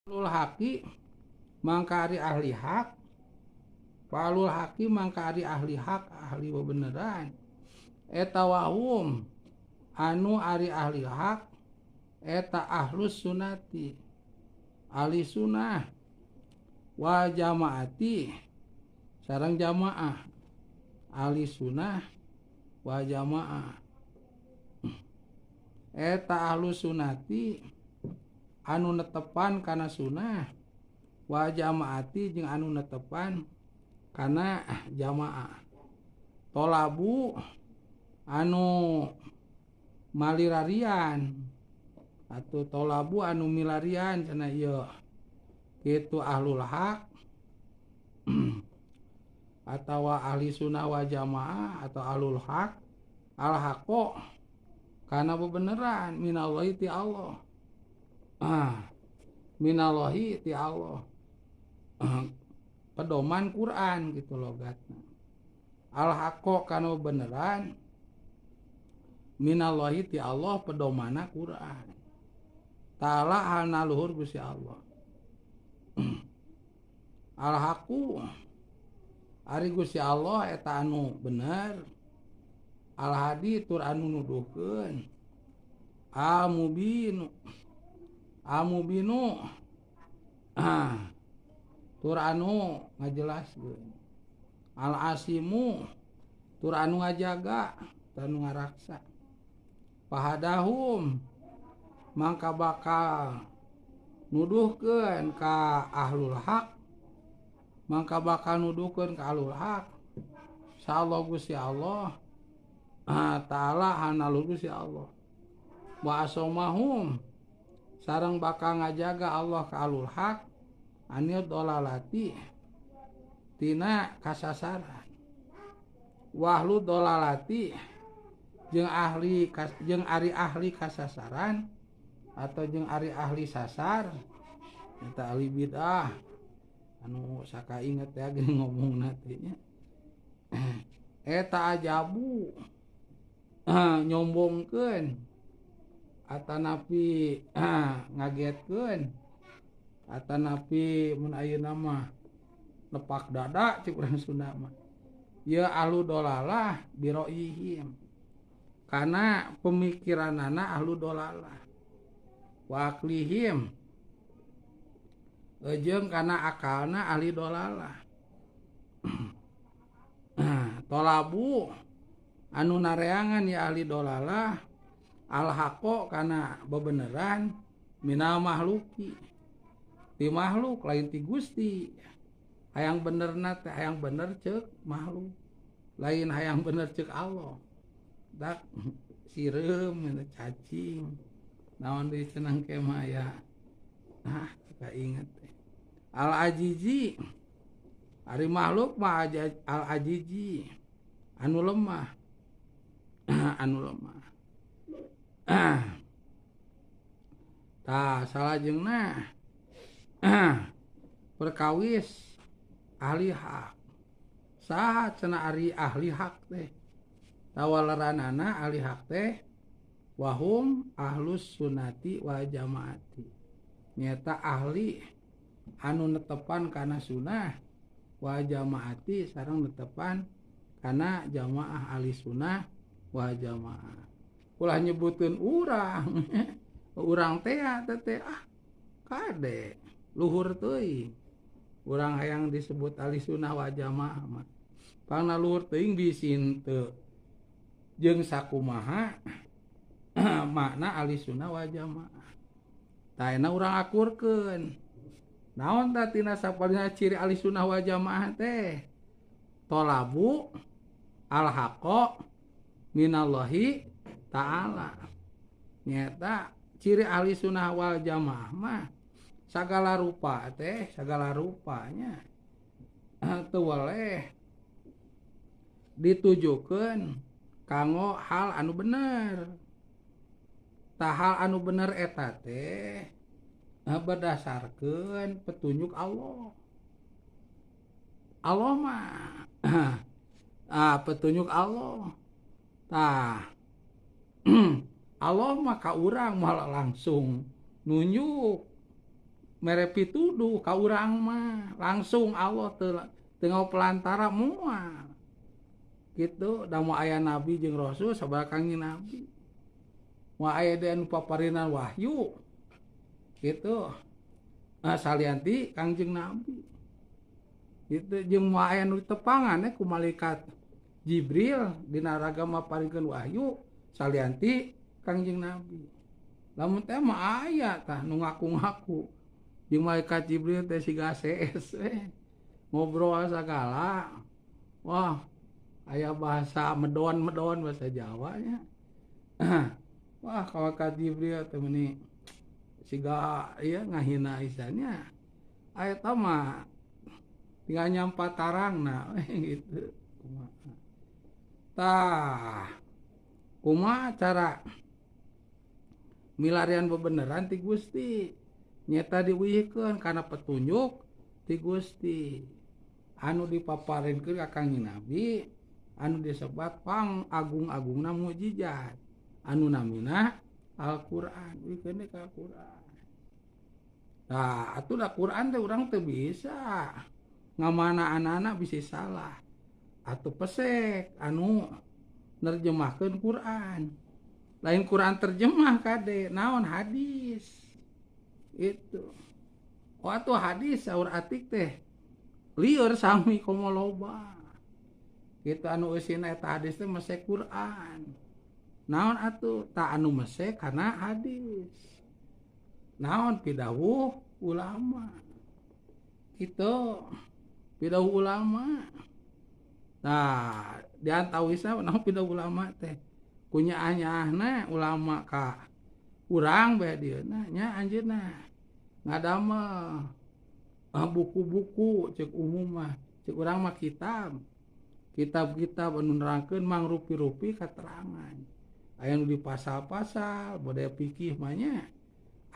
Alul haki mangkari ahli hak, palul haki mangkari ahli hak, ahli bebeneran. Eta wahum anu ari ahli hak, eta ahlus sunati, ahli sunnah, wa jamaati, sareng jamaah, ahli sunnah, wa jamaah. Eta ahlus sunati anu netepan kana sunnah, wa jamaati jeung anu netepan kana jamaah. Tolabu anu malirarian atau tolabu anu milarian cenah ieu kitu ahlul haq atawa ahli sunnah wa jamaah atau ahlul haq al haqo kana bebeneran minallahi ti Allah. Minallahi ti Allah. Pedoman Quran gitu logatna. Al haqo kana beneran minallahi ti Allah pedomana Quran. Ta'ala halna luhur Gusti Allah. Al haqu ari Gusti Allah eta anu bener. Al hadi tur anu nuduhkeun. Al mubinu tur anu ngajelaskeun. Al asimu tur anu ngajaga, anu ngaraksa. Pahadahum mangka bakal nuduhkeun ka ahlul haq, mangka bakal nuduhkeun ka ahlul haq insyaallah Gusti Allah taala hanalu Gusti Allah. Wa asomahum sareng bakal ngajaga Allah ka ahlul haq anil dolalati tina kasasaran. Wahlu dolalati jeung ari ahli kasasaran atau jeung ari ahli sasar eta ahli bidah anu sakainget ya gini ngomongna teh nya. Eta ajabu nyombongkeun atanapi ngagetkeun atanapi mun ayeuna mah lepak dada cik urang Sunda mah. Ya ahlu dolalah biroihim kana pemikiranana ahlu dolalah. Wa aklihim jeung kana akalna ahli dolalah. Tolabu anu nareangan ya ahli dolalah al haqo kana bebeneran minal mahluki ti makhluk lain ti Gusti. Hayang benerna teh hayang bener ceuk makhluk, lain hayang bener ceuk Allah. Dak sireum cacing naon deui cenah ke mah ya. Suka inget teh. Al ajizi ari makhluk mah al ajizi anu lemah. Anu lemah. Tah salajengna perkawis ahli hak. Saha cenah ari ahli hak teh? Tawalaranana ahli hak teh wahum ahlus sunnati wal jamaati. Nyata ahli anu netepan kana sunnah wa jamaati sareng netepan kana jamaah ahli sunnah wa jamaah. Ulah nyebutkeun urang. Urang teh teh kade luhur teuing. Urang hayang disebut ahli sunnah wa jamaah mah. Pangna luhur teuing bisin teu. Jeung sakumaha makna ahli sunnah wa jamaah. Tah ayeuna urang akurkeun. Naon tah tina sapalina ciri ahli sunnah wa jamaah teh? Tolabu al haqo minallahi ta'ala. Nyata ciri ahli sunnah wal jamaah mah sagala rupa teh sagala rupanya teu weleh ditujukeun kanggo hal anu bener. Tah hal anu bener eta teh berdasarkeun petunjuk Allah. Allah mah petunjuk Allah. Tah Allah mah ka urang malah langsung nunjuk mere pituduh ka urang mah langsung Allah teu pelantara moal kitu. Da moal aya nabi jeung rasul sabaraha kangjeng nabi, moal aya deui anu paparinan wahyu kitu salianti kangjeng nabi kitu, jeung moal aya nu tepangan ku malaikat Jibril dina ragama paringkeun wahyu salianti kangjeng nabi. Lamun teh mah aya tah nu ngaku-ngaku jeung malaikat Jibril teh siga CS ngobrol sagala. Wah, aya bahasa medon bahasa Jawanya. Wah, malaikat Jibril teh meuni siga ieu ngahina isanya. Aya tah mah tinggal nyampa tarangna gitu. Tah kumaha cara milarian bebeneran ti Gusti nyata diwihikeun kana petunjuk ti Gusti anu dipaparinkeun ka kangjeng Nabi anu disebat pang agung-agungna mukjizat anu namina Al-Qur'an. Wihikeun deui ka Al-Qur'an. Tah atuh da Qur'an teh urang teu bisa ngamana-anana bisi salah atuh pesek anu nerjemahkeun Qur'an. Lain Quran terjemah kade naon hadis itu. Waktu hadis saur atik teh lieur sami komo loba gitu anu eusina eta hadis teh mesek Quran. Naon atuh tak anu mesek kana hadis, naon pidawuh ulama gitu, pidawuh ulama. Nah diantawisna naon pidawuh ulama teh kunyaah-nyaahna ulama ka urang bae dieuna nya anjeunna ngadamel buku-buku ceuk umum mah ceuk urang mah kitab-kitab anu nerangkeun mangrupi-rupi katerangan. Aya nu di pasal-pasal model fikih mah nya,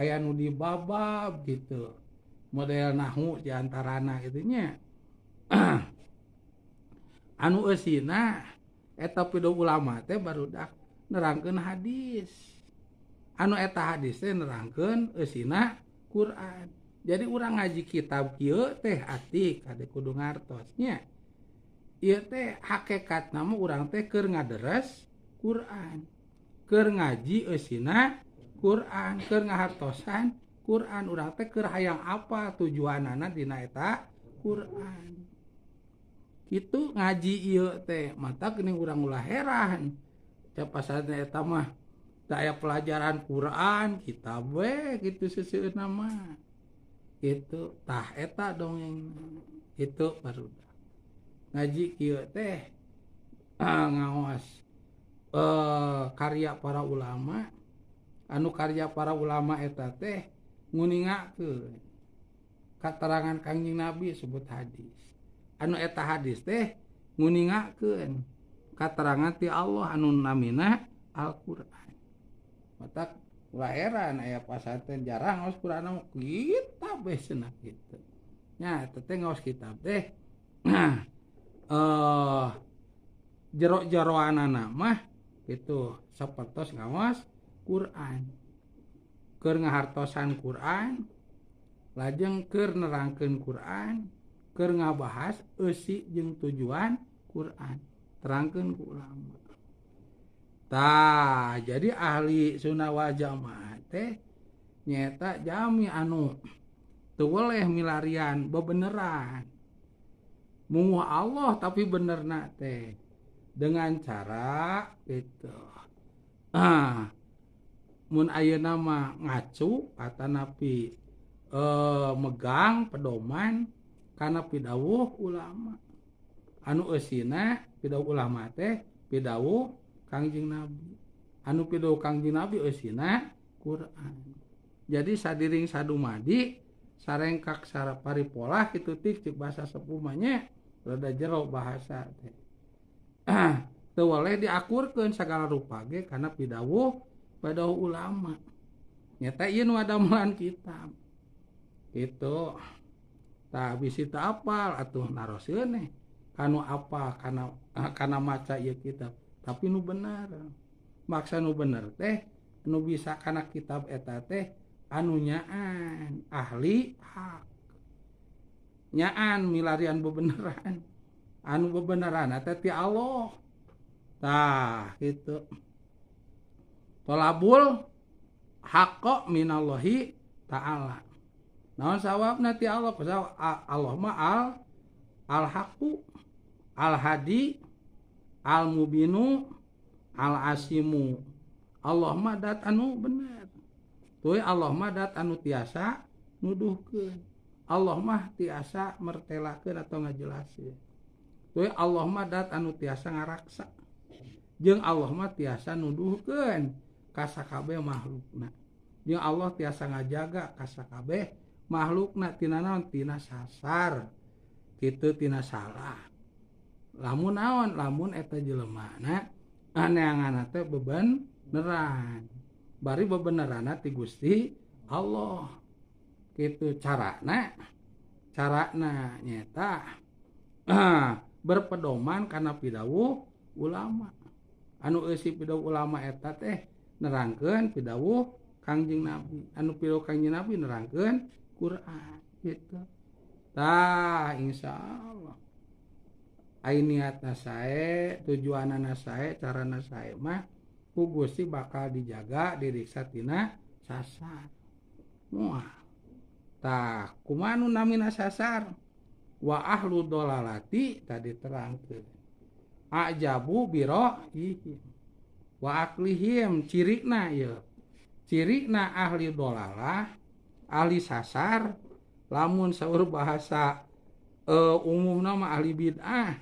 aya nu di bab gitu model nahwu di antarana kitu nya. Anu eusina eta pidawuh ulama teh barudak nerangkeun hadis. Anu eta hadis teh nerangkeun eusina Quran. Jadi urang ngaji kitab kieu teh atik kade kudu ngartos nya. Ieu teh hakikatna mah urang teh keur ngaderes Quran. Keur ngaji eusina Quran, keur ngahartosan Quran. Urang teh keur hayang apa tujuanana dina eta Quran. Kitu ngaji ieu teh mata geuning urang ulah heran. Capasana eta mah da aya pelajaran Quran kitab we kitu seuseuna mah. Kitu tah eta dongeng kitu barudak. Ngaji kieu teh ngaos karya para ulama. Anu karya para ulama eta teh nguningakeun katerangan Kangjeng Nabi sebut hadis. Anu eta hadis teh nguningakeun katerangan ti Allah anu namina Al-Qur'an. Mata ulah heran aya pasaten jarang ngaos Qur'an mah kitab we cenah kitu. Nya eta teh ngaos kitab teh jero-jeroanana mah kitu sapertos ngaos Qur'an. Keur ngahartosan Qur'an, lajeng keur nerangkeun Qur'an, keur ngabahas eusi jeung tujuan Qur'an. Terangkeun ku ulama. Tah, jadi ahli sunnah wal jamaah teh nyata jami anu teu weleh milarian bebeneran. Munguh Allah tapi benerna teh dengan cara itu. Mun ayeuna mah ngacu atanapi megang pedoman kana pidawuh ulama. Anu eusina pidawuh ulama teh pidawuh Kangjeng Nabi. Anu pidawuh Kangjeng Nabi eusina Quran. Jadi sadiring sadumadi sarengkak saraparipolah kitu tik cik bahasa sepuh mah nya rada jero bahasa teh. Teu weleh diakurkeun sagala rupa ge kana pidawuh ulama. Nyata ieu nu adamelan kitab. Kitu. Tah bisi teu apal atuh naroskeun nih. Kanu apa kana maca ieu kitab tapi nu bener maksa nu bener teh nu bisa kana kitab eta teh anu nyaan ahli hak nyaan milarian bebeneran anu bebeneran eta ti Allah tah gitu tolabul haqqo minallahi ta'ala naon sawabna ti Allah Allah mah al haqqu al hadi al mubinu al asimu Allah mah dat anu bener tuh Allah mah dat anu tiasa nuduhkeun Allah mah tiasa mertelakeun atau ngajelaskeun tuh Allah mah dat anu tiasa ngaraksa jeung Allah mah tiasa nuduhkeun ka sakabeh makhlukna jeung Allah tiasa ngajaga ka sakabeh makhlukna tina naon tina sasar kitu tina salah lamun naon lamun eta jelemana aneanganna teh bebeneran bari bebeneranna ti Gusti Allah kitu carana nyata berpedoman kana pidawuh ulama anu eusi pidawuh ulama eta teh nerangkeun pidawuh Kangjeng Nabi anu pidawuh Kangjeng Nabi nerangkeun Quran gitu tah insyaallah ai niatna sae tujuanna sae carana sae mah ku Gusti bakal dijaga diriksa tina sasar moal tah kumaha nu namina sasar wa ahlu dolalati tadi terangkeun ajabu biro wa aklihim cirina ya cirina ahli dolalah ahli sasar lamun saur bahasa umumna mah ahli bid'ah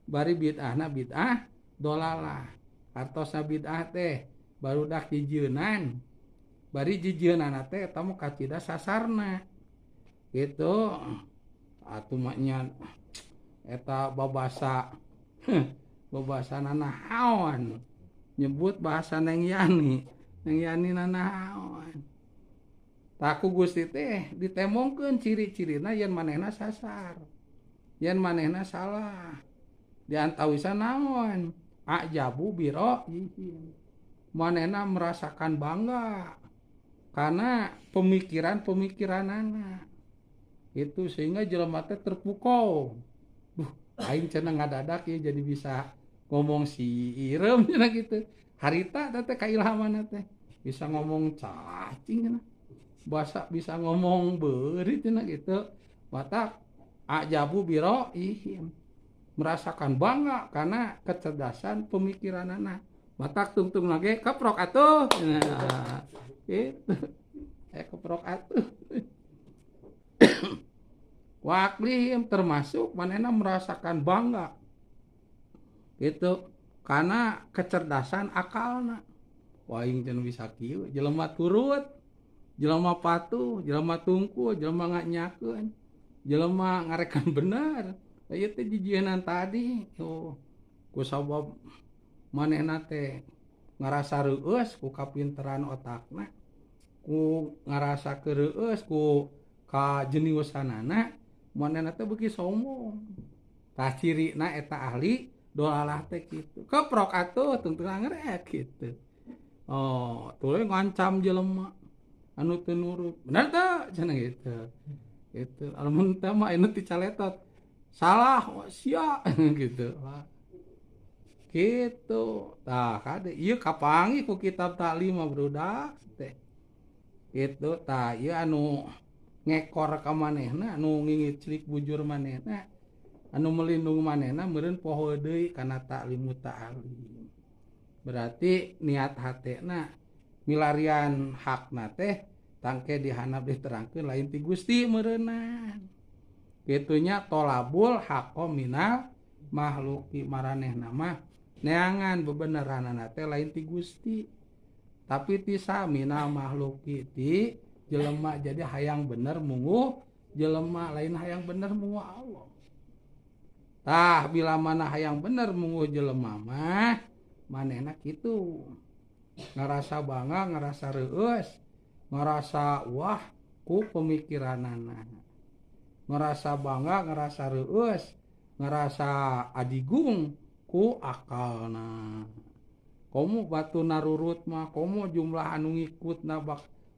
bari bid'ahna bid'ah dolalah artosna bid'ah teh barudak jijeunan bari jijeunan teh eta mah kacida sasarna gitu atuh mah nya eta babasa babasana naon nyebut bahasa Neng Yani naon taku Gusti teh ditemongkeun ciri-cirina yen manehna sasar yen manehna salah diantawisan naon ajabu biro manehna merasakan bangga karena pemikiran-pemikiranana itu sehingga jelema teh terpukau aing cenah ngadadak ya jadi bisa ngomong sirem cenah gitu harita teh kailhamanna teh bisa ngomong cacing cenah bahasa bisa ngomong beurit cenah gitu watak ajabu biro merasakan bangga karena kecerdasan pemikiranana watak tungtung lagi keprok atuh nah, gitu keprok atuh waklihim termasuk manehna merasakan bangga gitu karena kecerdasan akalna wah aing cenah bisa kieu jelema turut jelema patuh jelema tungku jelema nganyakeun jelema ngarekan bener ieu teh jijienan tadi ku sabab manehna teh ngarasa reueus ku kapinteran otakna ku ngarasa kereueus ku kajeniusanana manehna teh beuki sombong tah cirina eta ahli dolalah teh kitu keprok atuh tungtung ngarek kitu tuluy ngancam jelema anu teu nurut bener teh cenah gitu gitu alamun teh mah anu dicaletot salah sia gitu gitu tah kade ieu kapangi ku kitab taklim barudak teh gitu tah ieu anu ngekor ka manehna anu ngingiclik bujur manehna anu melindung manehna meureun poho deui kana taklimu ta'alim berarti niat hatena milarian hakna teh tangke dihanap diterangkeun lain ti Gusti meureunan kitunya tolabul haqqo minal makhluqi maranehna mah neangan bebeneranana teh lain ti Gusti tapi ti minal makhluqi ti jelema jadi hayang bener mungu jelema lain hayang bener mungu Allah tah bila mana hayang bener mungu jelema mah manehna kitu ngarasa bangga ngarasa reueus ngarasa wah ku pemikiranana ngarasa bangga ngarasa reueus ngarasa adigung ku akalna komo batu narurut mah komo jumlah anu ngikutna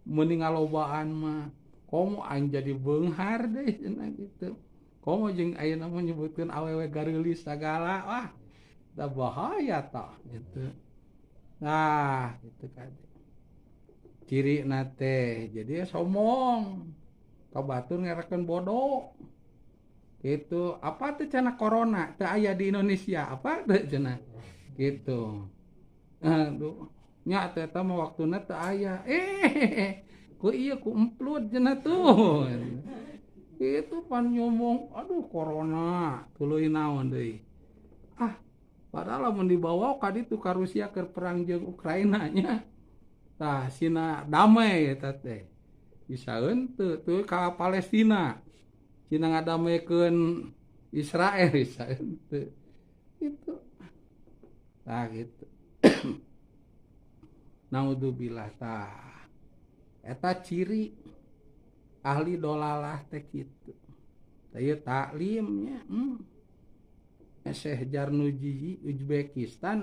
mending ngalobaan mah komo aing jadi beunghar deh cenah gitu. Komo jeung ayeuna mah nyebutkeun awewe gareulis sagala wah da bahaya tah gitu. Nah gitu kan. Ciri nate jadi sombong kabatur ngerakeun bodoh gitu. Apa tuh cenah corona teu aya di Indonesia apa teu cenah gitu. Aduh nya teh eta mah waktuna teu aya ku ieu ku emplut cenah tuh itu pan nyombong aduh corona tuluy naon deui padahal lamun dibawa ka ditu ka Rusia keur perang jeung Ukraina nya tah sina damai eta teh bisaeun teu ka Palestina Cina ngadamekeun Israel bisaeun teu itu tah gitu naudzubillah tah eta ciri ahli dolalah teh kitu teu taklimnya Syekh Jarnuji Uzbekistan